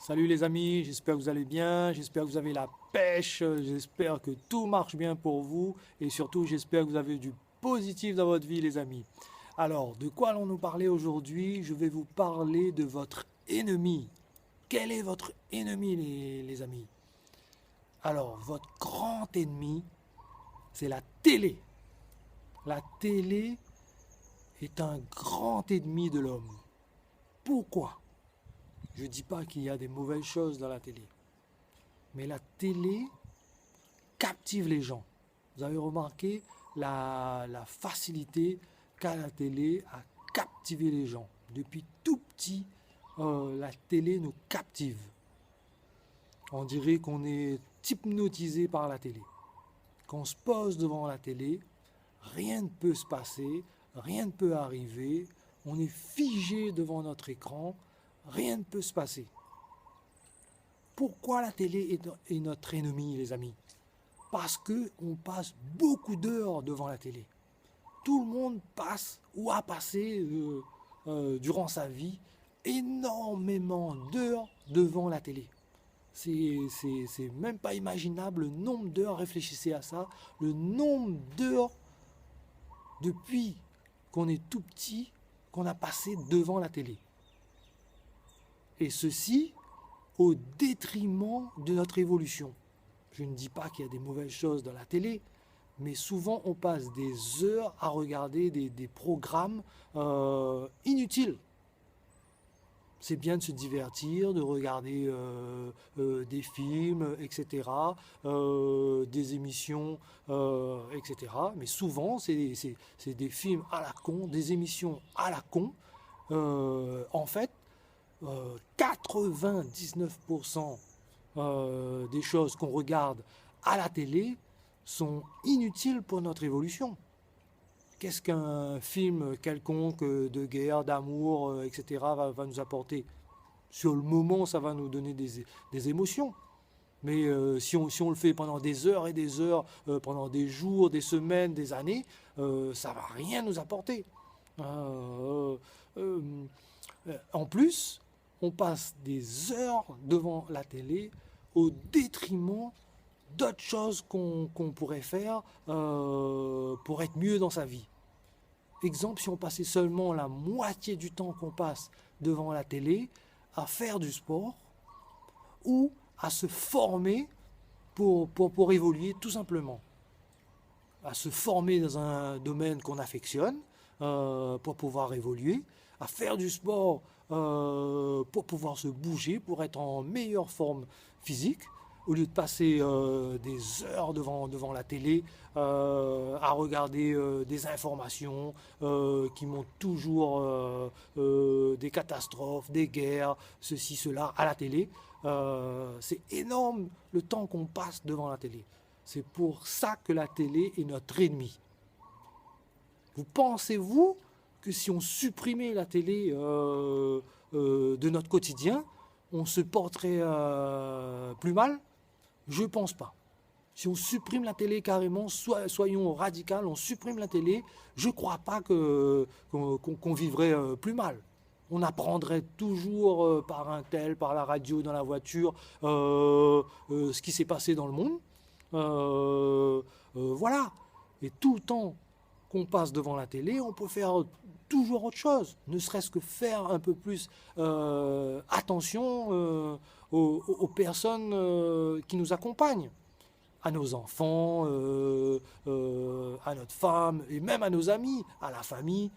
Salut les amis, j'espère que vous allez bien, j'espère que vous avez la pêche, j'espère que tout marche bien pour vous et surtout j'espère que vous avez du positif dans votre vie les amis. Alors, de quoi allons-nous parler aujourd'hui? Je vais vous parler de votre ennemi. Quel est votre ennemi les amis? Alors, votre grand ennemi, c'est la télé. La télé est un grand ennemi de l'homme. Pourquoi? Je ne dis pas qu'il y a des mauvaises choses dans la télé, mais la télé captive les gens. Vous avez remarqué la facilité qu'a la télé à captiver les gens. Depuis tout petit, la télé nous captive. On dirait qu'on est hypnotisé par la télé. Quand on se pose devant la télé, rien ne peut se passer, rien ne peut arriver. On est figé devant notre écran, rien ne peut se passer. Pourquoi la télé est notre ennemi, les amis? Parce qu'on passe beaucoup d'heures devant la télé. Tout le monde passe ou a passé durant sa vie énormément d'heures devant la télé. C'est même pas imaginable le nombre d'heures, réfléchissez à ça, le nombre d'heures depuis qu'on est tout petit qu'on a passé devant la télé. Et ceci au détriment de notre évolution. Je ne dis pas qu'il y a des mauvaises choses dans la télé, mais souvent on passe des heures à regarder des programmes inutiles. C'est bien de se divertir, de regarder des films, etc., des émissions, etc. Mais souvent, c'est des films à la con, des émissions à la con. En fait, 99% des choses qu'on regarde à la télé sont inutiles pour notre évolution. Qu'est-ce qu'un film quelconque de guerre, d'amour, etc. va nous apporter? Sur le moment, ça va nous donner des émotions. Mais si on le fait pendant des heures et des heures, pendant des jours, des semaines, des années, ça ne va rien nous apporter. Euh, En plus, on passe des heures devant la télé au détriment d'autres choses qu'on pourrait faire pour être mieux dans sa vie. Exemple, si on passait seulement la moitié du temps qu'on passe devant la télé à faire du sport ou à se former pour évoluer tout simplement. À se former dans un domaine qu'on affectionne pour pouvoir évoluer, à faire du sport pour pouvoir se bouger, pour être en meilleure forme physique, au lieu de passer des heures devant la télé à regarder des informations qui montrent toujours des catastrophes, des guerres, ceci, cela, à la télé. C'est énorme le temps qu'on passe devant la télé. C'est pour ça que la télé est notre ennemi. Vous pensez-vous que si on supprimait la télé de notre quotidien, on se porterait plus mal? Je ne pense pas. Si on supprime la télé carrément, soyons radicaux, on supprime la télé, je ne crois pas qu'on vivrait plus mal. On apprendrait toujours par un tel, par la radio, dans la voiture, ce qui s'est passé dans le monde. Voilà. Et tout le temps qu'on passe devant la télé, on peut faire toujours autre chose, ne serait-ce que faire un peu plus attention aux personnes qui nous accompagnent, à nos enfants, à notre femme et même à nos amis, à la famille.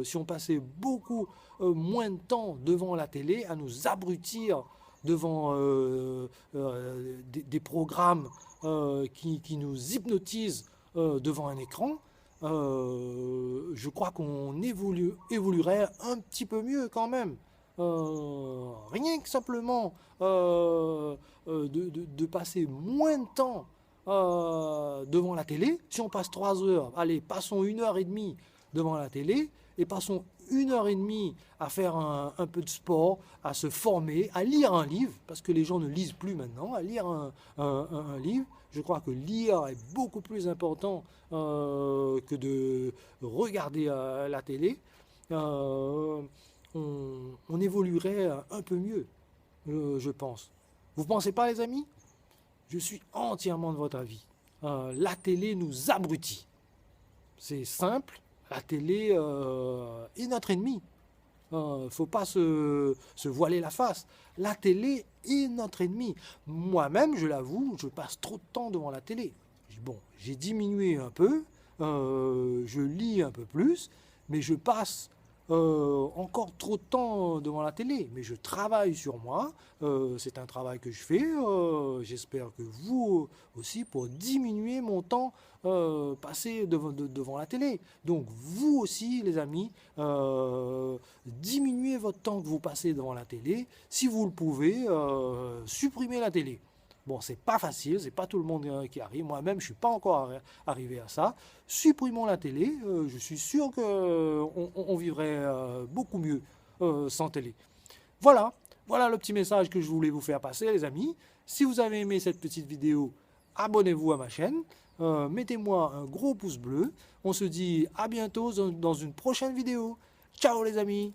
Si on passait beaucoup moins de temps devant la télé, à nous abrutir devant des programmes qui nous hypnotisent devant un écran, je crois qu'on évoluerait un petit peu mieux quand même. Rien que simplement de passer moins de temps devant la télé. Si on passe 3 heures, allez, passons 1 heure et demie devant la télé et passons 1 heure et demie à faire un peu de sport, à se former, à lire un livre, parce que les gens ne lisent plus maintenant, à lire un livre. Je crois que lire est beaucoup plus important que de regarder la télé. On évoluerait un peu mieux. je pense. Vous ne pensez pas, les amis? Je suis entièrement de votre avis. La télé nous abrutit. C'est simple, la télé est notre ennemi. Faut pas se voiler la face. La télé est notre ennemi. Moi-même, je l'avoue, je passe trop de temps devant la télé. Bon, j'ai diminué un peu, je lis un peu plus, mais je passe encore trop de temps devant la télé. Mais je travaille sur moi. C'est un travail que je fais. J'espère que vous aussi, pour diminuer mon temps passé devant la télé. Donc vous aussi, les amis, diminuez votre temps que vous passez devant la télé. Si vous le pouvez, supprimez la télé. Bon, c'est pas facile, c'est pas tout le monde qui arrive. Moi-même, je suis pas encore arrivé à ça. Supprimons la télé. Je suis sûr qu'on vivrait beaucoup mieux sans télé. Voilà, voilà le petit message que je voulais vous faire passer, les amis. Si vous avez aimé cette petite vidéo, abonnez-vous à ma chaîne. Mettez-moi un gros pouce bleu. On se dit à bientôt dans une prochaine vidéo. Ciao les amis!